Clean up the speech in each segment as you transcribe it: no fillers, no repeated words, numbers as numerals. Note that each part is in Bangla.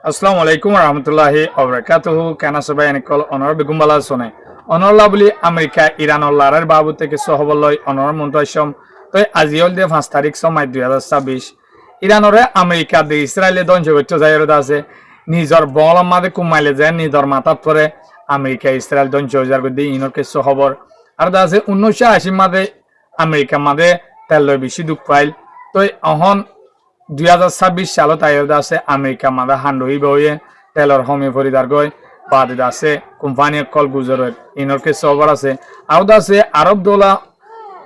আসসালামু আলাইকুম রহমতুল্লাহি অবরাকাতুহু কেন সবাই এনেকল অনর বেগুম্বালা শোনে অনরলা বলি আমেরিকা ইরানর লারার বাবু থেকে সহবলয় অনর মন্ত্রসম তো আজিওল দিয়ে 5 তারিখ সময় 2026 ইরানরে আমেরিকা দিয়ে ইসরায়েলে ধ্বংস করতে যাই আছে নিজর বল মাদে কুমাইলে যায় নিজর মাথাত পরে আমেরিকা ইসরায়েল ধ্বংস হয়ে যার দিয়ে ইনর কিছু খবর আর আছে 1980 মাদে আমেরিকা মাদে তেল বেশি দুঃখ পাইল তো অহন 2026 সালত আয়োদ আছে আমেরিকা মাদা হান্ডই বয়ে তেলর হমি ফরিদার গয় বাদে আছে কোম্পানি কল গুজরের ইনর কিছু খবর আছে আউদ আছে আরব দোলা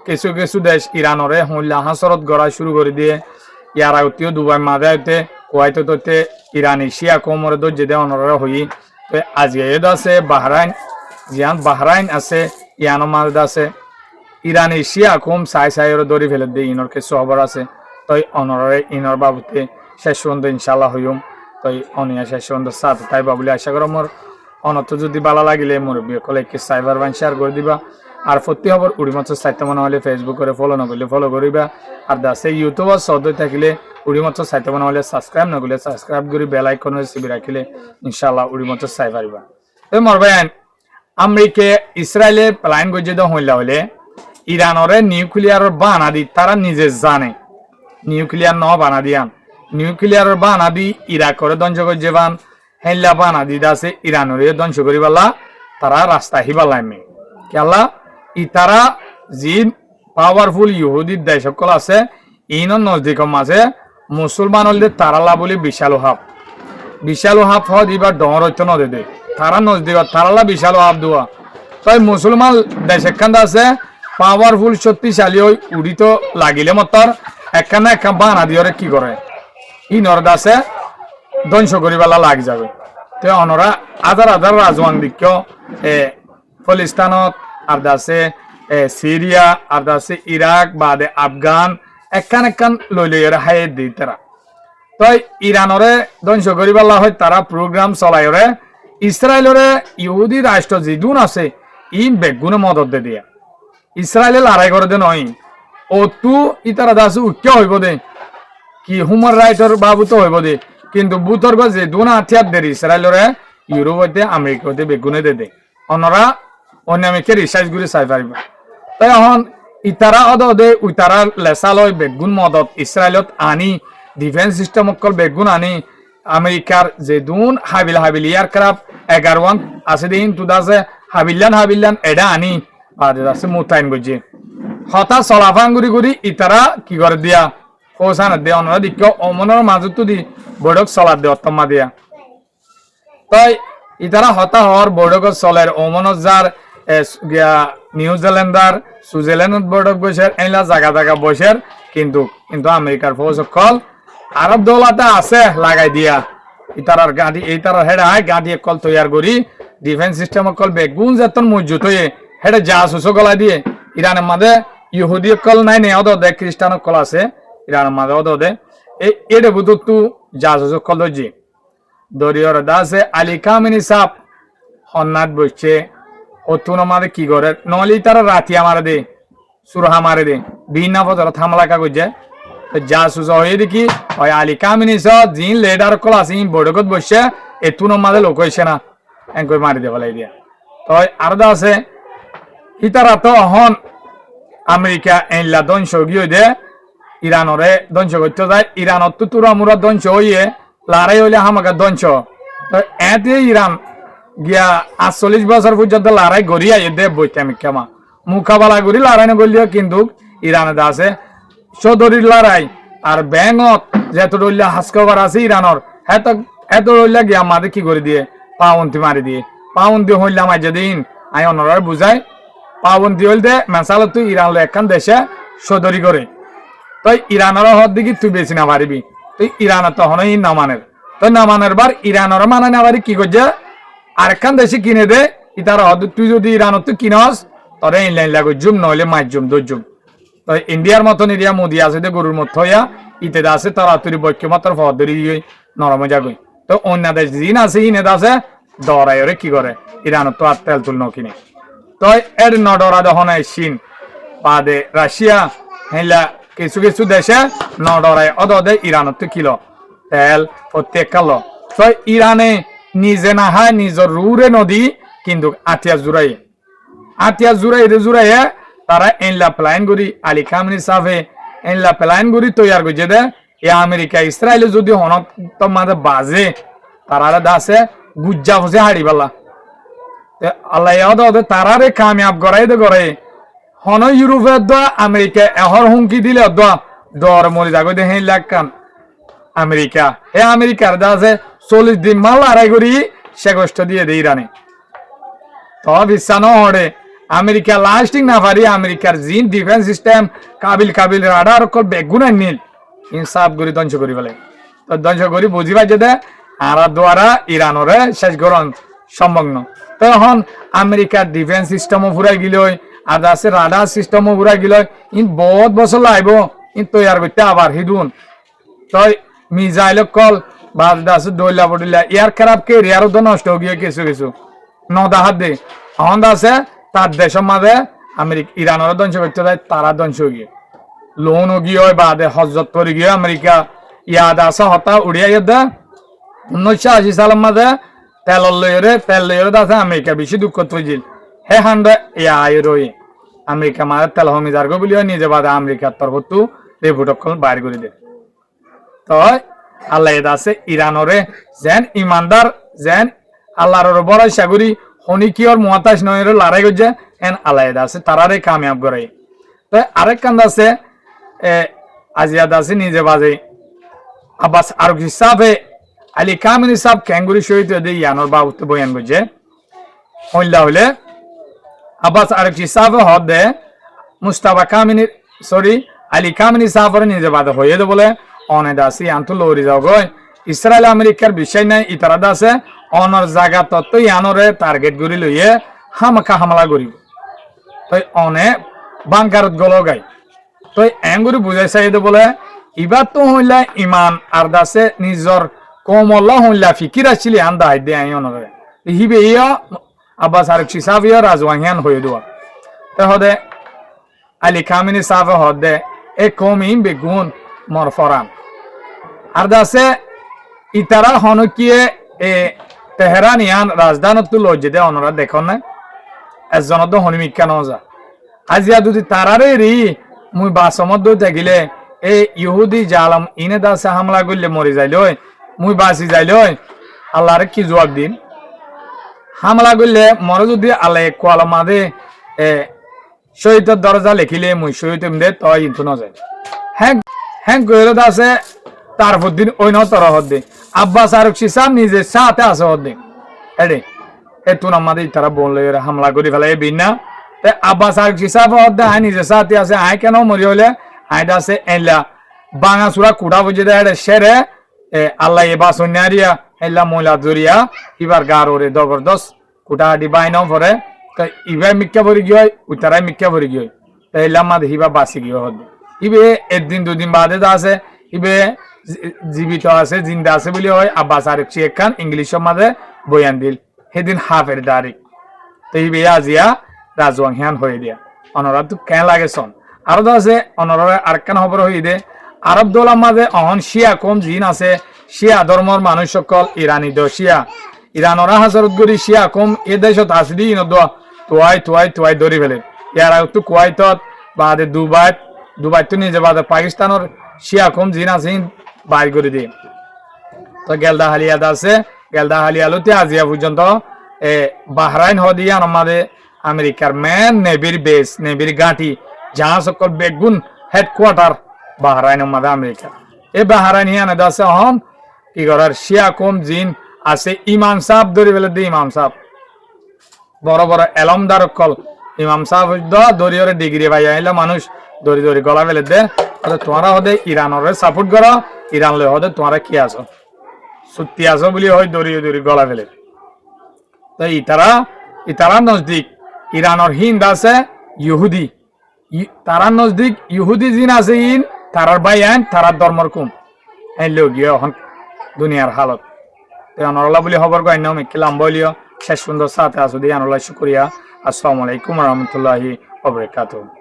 কিছু কিছু দেশ ইরানরে হল্লা হাসরত গড়া শুরু করে দিয়ে ইয়ারা উত্তীয় দুবাই মাদায়তে কুয়াইতে তোতে ইরানি শিয়া কোমরে দো যেদে অনরা হই তো আজকে এদ আছে বাহরাইন জিয়ান বাহরাইন আছে ইয়ানো মাদা আছে ইরানি শিয়া কোম সাই সাইয়ের দড়ি ফেলে দিয়ে ইনর কিছু খবর আছে তই অনরে ইনর বাবুতে শেষ পর্যন্ত ইনশাল্লাহ হইম তই অনিয়া শেষ পর্যন্ত সাথে তাই বাবুলে আশা করো মোর অনত যদি ভালো লাগিলে মুরব্বী কলেজকে সাইবার বান শেয়ার করে দিবা আর প্রতি খবর উড়িমত সাহিত্য মনে হলে ফেসবুক করে ফলো নকরলে ফলো করিবা আর দাসে ইউটিউবার সদয় থাকিলে উড়িমত সাহিত্য মনে হলে সাবস্ক্রাইব নকরলে সাবস্ক্রাইব করে বেল আইকন রেসিপি রাখিলে ইনশাল্লাহ উড়িমত চাই পারিবা এই মরবাইন আমেরিকা ইসরায়েলে প্ল্যান গজে দ হইলা হলে ইরানরে নিউক্লিয়ারের বানা দি তারা নিজে জানে নিউক্লিয়ার ন বানা দিয়ান নিউক্লিয়ারের বানা দি ইরাকরে ধ্বংস করে যেবান হেল্লা বানা দি দাসে ইরানরে ধ্বংস করিবালা তারা রাস্তা হিবালাইমে কেলা ইতারা যি পাওয়ারফুল ইহুদির দেশ সকল আছে ইনর নজদিক মাঝে মুসলমান হলে তারালা বলি বিশাল হাফ হদ এবার ডর হইতে নদে দে তারা নজদিক তারালা বিশাল হাফ দোয়া তাই মুসলমান দেশ একখান আছে পাওয়ারফুল শক্তিশালী ওই উড়িত লাগিলে মতর একখানা একখান বানা দিয়ে কি করে ইনর দাসে ধ্বংস করিবেলা লাগ যাবে তো অনরা আধার আধার রাজওয়ান দিক্য ফলিস্তানত আর দাসে সিরিয়া আর দাসে ইরাক বাদে আফগান একখান লই লই হাই দিই তারা তো ইরানরে ধ্বংস করিবালা হয় তারা প্রোগ্রাম চলাইরে ইসরায়েলরে ইহুদি রাষ্ট্র যেদুন আছে ইন বেগুনে মদত দে দিয়া ইসরায়েলে লড়াই করে দে নয় ও তু ইতারা দাসে উচ্চ হইব দে কি হুমান রাইটর বাবু তো হইব দে কিন্তু বুতর্গ যে দুনা হাতিয়ার দে ইসরায়েলরে ইউরোপ হইতে আমেরিকা হইতে বেগুনে দে অনরা অন্যামিকে রিসার্চ করে চাই পারিব তাই এখন ইতারা অদে উইতারা লেসালয় বেগুন মদত ইসরায়েলত আনি ডিফেন্স সিস্টেম অকল বেগুন আনি আমেরিকার যে দুন হাবিল এয়ারক্রাফট 11 আছে দিন তুদাসে হাবিলান এডা আনি বাদে আছে মুতাইন গজে হতা চলাফান গুড়ি ইতারা কি করে দিয়া পৌঁছান দে অনরা দিক অমনের মাজতো দি বড়ক চলার দে অত্তমা দিয়া তাই ইতারা হতা হওয়ার বড়ক চলের অমনত যার নিউজিল্যান্ডার সুইজারল্যান্ড বড়ক বসের এইলা জায়গা বসের কিন্তু আমেরিকার ফৌজ কল আরব দৌলাতে আছে লাগাই দিয়া ইতারার গাড়ি ইতারার হেডা গাড়ি কল তৈয়ার করি ডিফেন্স সিস্টেম কল বেগুন যেতন মজুত হয়ে হেডে জাহাজ গলা দিয়ে ইরানের মাঝে ইহুদি কল নাই নে অদ দে খ্রিস্টান কল আছে ইরানের মাঝে অদ দে এডে বুধ তু জাহাজ কল জি দরিয়র দাসে আলী কামিনী সাপ হন্নাত বসছে অতুন মারে কি করে নলি তারা রাতিয়া মারে দে সুরহা মারে দে বিনা পদর থামলা কাগজ জাসুস হয়ে দেখি ওই আলী কামিনী সব জিন লেডার কল আছে বড়কত বসছে এতুন মাঝে লোক হয়েছে না এঙ্কই মারি দে বলাই দিয়া তো আর আছে ইতারা তো হন আমেরিকা এনলা ধ্বংস গিয়ে দে ইরানরে ধ্বংস করতে যায় ইরানত তো তুরা মুরা ধ্বংস হইয়ে লড়াই হইলে হামাকা ধ্বংস তো এতে ইরান গিয়া 48 বছর পর্যন্ত লড়াই গড়িয়া দে বইতে আমি কেমা মুখাবালা করি লড়াই না করলিও কিন্তু ইরানে আছে চৌধুরীর লড়াই আর ব্যাঙত যেত রইলা হাসকবার আছে ইরানর এত রইলা গিয়া আমাদের কি করে দিয়ে পাউন্তি মারি দিয়ে পাউন্তি হইলা মাঝে দিন আই অনরার বুঝাই পাবন্দি হইলে মেসাল তুই ইরান একখান দেশে সদরি করে তুই ইরানের হদ দিকে তুই বেশি না পারিবি তুই ইরানের তখন নামানের তুই নামানের বার ইরানের মানে না পারি কি করছে আরেকখান দেশে কিনে দে ইতার হদ তুই যদি ইরানত তুই কিনস তরে ইনলাইন লাগো জুম নইলে মাইজুম দজুম তো ইন্ডিয়ার মতন এরিয়া মোদি আছে দে গরুর মত হইয়া ইতে আছে তারা তুই বৈক্য মাত্র ফদরি নরম যাগই তো অন্য দেশ জিন আছে ইনে আছে দরাই ওরে কি করে ইরানত তো আর তেল তুল নকিনে তো এর নডরা দহন চীন বাদে রাশিয়া হেলা কিছু দেশে নডরায় অদে ইরানত কিলো তেল প্রত্যেক কালো তো ইরানে নিজে না হয় নিজের রুরে নদী কিন্তু আতিয়া জুড়াই তারা এনলা প্ল্যান করি আলী খামনি সাফে এনলা প্ল্যান করি তৈয়ার করছে দে এ আমেরিকা ইসরায়েলে যদি হনত মাঝে বাজে তারা দাসে গুজ্জা ফসে হাড়ি পালা আল্লাহ তারারে কামিয়াব করাই হন ইউরোপের দোয়া আমেরিকা এহর হুমকি দিলে দোয়া দর মরি যাগো দে হেন লাগান আমেরিকা এ আমেরিকার দাসে 40 দিন মাল লড়াই করি সে কষ্ট দিয়ে দেয় ইরানে তো বিশ্বাস হরে আমেরিকা লাস্টিং না পারি আমেরিকার জিন ডিফেন্স সিস্টেম কাবিল রাডার কল বেগুনা নীল ইনসাফ করি ধ্বংস করি বলে তো ধ্বংস করি বুঝি পাইছে দে আর দ্বারা ইরানরে শেষ গ্রহণ সম্ভব তখন আমেরিকার ডিফেন্স সিস্টেমও ফুরাই গিল আর আছে রাডার সিস্টেমও ফুরাই গিল ইন বহুত বছর লাগব ইন তৈয়ার করতে আবার হিদুন তই মিজাইল কল বাদ আছে দইলা পড়িলা ইয়ার খারাপ কে রিয়ারও তো নষ্ট হয়ে গিয়ে কিছু নদাহাত দে এখন আছে তার দেশের মাঝে আমেরিকা ইরানের ধ্বংস করতে দেয় তারা ধ্বংস হয়ে গিয়ে লোন গিয়ে বাদে হজরত করে গিয়ে আমেরিকা ইয়াদ আছে হতা উড়িয়া দে 1980 সালের মাঝে তেল লইরে আছে আমেরিকা বেশি দুঃখ তৈজিল হে হান্ডে ইয়া রয়ে আমেরিকা মাঝে তেল হমিজার গো বলিও নিজে বাদে আমেরিকার তরফতু রিপোর্ট বাইর করে দে তো আল্লাহ আছে ইরানরে যেন ইমানদার যেন আল্লাহর বড় সাগরি হনিকিয়র মুয়াতাস নয়ের লড়াই করছে এন আল্লাহ আছে তারারে কামিয়াব করে তো আরেক কান্দ আছে আজিয়াদ আছে নিজে বাজে আব্বাস আরক হিসাবে আলী কামিনী সাহেব ক্যাঙ্গুরি শহীদ ইয়ানোর বাবুতে বয়ান করছে হইলা হইলে আব্বাস আরক হিসাবে হদ দে মুস্তাফা কামিনী আলী কামিনী সাহেবের নিজে বাদে হয়ে দে বলে অনেক আছে আন্তু লড়ি যাও গই ইসরায়েল আমেরিকার বিষয় নাই ইতারা আছে অনর জায়গা তত্ত্ব ইয়ানরে টার্গেট করি লইয়ে হামাকা হামলা করিব তই অনে বাংকারত গলো গাই তই এঙ্গুরি বুঝাই চাই বলে ইবার তো হইলা ইমান আর দাসে নিজর কমল্লা হইলা ফিকির আসছিলি আন্দা হাই দে আই অনরে হিবে ইয়া আব্বাস আরক সিসাবিয়া রাজওয়াহিয়ান হয়ে দেওয়া তে হদে আলী খামিনী সাহেব হদে এ কমিন বেগুন মর ফরান আর দাসে ইতারা হনকিয়ে এ তেহরানিয়ান রাজধানত লজ্জে দে অনরা দেখুন না এজনত হনিমিকা নজা আজিয়া যদি তারারে রি মুই বাসমত দই থাকিলে এ ইহুদি জালাম ইনে দাসে হামলা করলে মরি যাইলই মুই বাঁচি যাইলই আল্লাহরে কি জবাব দিন হামলা করলে মরে যদি আল্লাহ কোয়াল মাদে শহীদের দরজা লিখিলে মুই শহীদ দে তই ইন্তু নজায় হ্যাঁ কইলে দাসে তারপর দিন ওই নতর হদ্দে আব্বাস আরক সিসাম নিজে সাথে আছে হদ্দে এডে এতুন আমাদের তারা বললে হামলা করে ফেলে বিনা তে আব্বাস আরক সিসাব হদ্দে আই নিজে সাথে আছে আই কেন মরি হলে আই দাসে এলা বাঙা সুরা কুড়া বুঝে দেয় এডে সেরে আল্লাহ এবা সন্যারিয়া এলা মহিলা জরিয়া এবার গার ওরে জবরদস্ত কুটা ডি বাই নাও পরে তো ইবা মিক্কা ভরি গিয়ে উতারাই মিক্কা ভরি গিয়ে তো এলা মাদ হিবা বাসি গিয়ে হদ্দে ইবে একদিন দুদিন বাদে আছে ইবে জীবিত আছে জিন্দা আছে বলে হয় আব্বাস আরেক চেক খান ইংলিশের মাঝে বয়ান দিল সেদিন হাফের তারিখ তো ইবে আজিয়া রাজওয়াহিয়ান হয়ে দিয়া অনরা তো কেন লাগে সন আরো তো আছে অনরা আরেকখান খবর হয়ে দে আরব দোলার মাঝে অহন শিয়া কম জিন আছে শিয়া ধর্মর মানুষ সকল ইরানি দ শিয়া ইরানরা হাজারত গরি শিয়া কম এ দেশত আসলি নদোয়া তোয়াই ধরি ফেলে ইয়ার তো কুয়াইতত বাদে দুবাই তো নিজে বাদে পাকিস্তানের শিয়া কম জিন আছে বাইর করে দিয়ে তো গেলদা হালিয়াদ আছে গেলদা হালিয়ালতে আজিয়া পর্যন্ত বাহরাইন হদিয়ান আমাদের আমেরিকার মেন নেভির বেস নেভির ঘাঁটি যাহা সকল বেগুন হেডকোয়ার্টার বাহরাইন আমাদের আমেরিকা এই বাহরাইন হিয়ান আছে হন কি করার শিয়া কম জিন আছে ইমাম সাহেব ধরে ফেলে দিয়ে ইমাম সাহেব বড় বড় এলমদার কল ইমাম সাহেব দরিয়রে ডিগ্রি পাই আইলে মানুষ দড়ি গলা ফেলে দে তোমরা হদে ইরানের সাপোর্ট করো ইরান লই হদে তোমরা কি আছো সত্যি আছো বলি হয় দড়ি গলা ফেলে তো ইতারা নজদিক ইরানের হিন্দ আছে ইহুদি তারা নজদিক ইহুদি জিন আছে ইন তারার ভাই আইন তারার ধর্মর কুম এই লগিয়ে এখন দুনিয়ার হালত তো অনরলা বলি খবর কই নাও মিকিলাম বলিও শেষ সুন্দর সাথে আছো দিয়ে আনলা শুকরিয়া আসসালামু আলাইকুম ওয়া রাহমাতুল্লাহি ওয়া বারাকাতুহু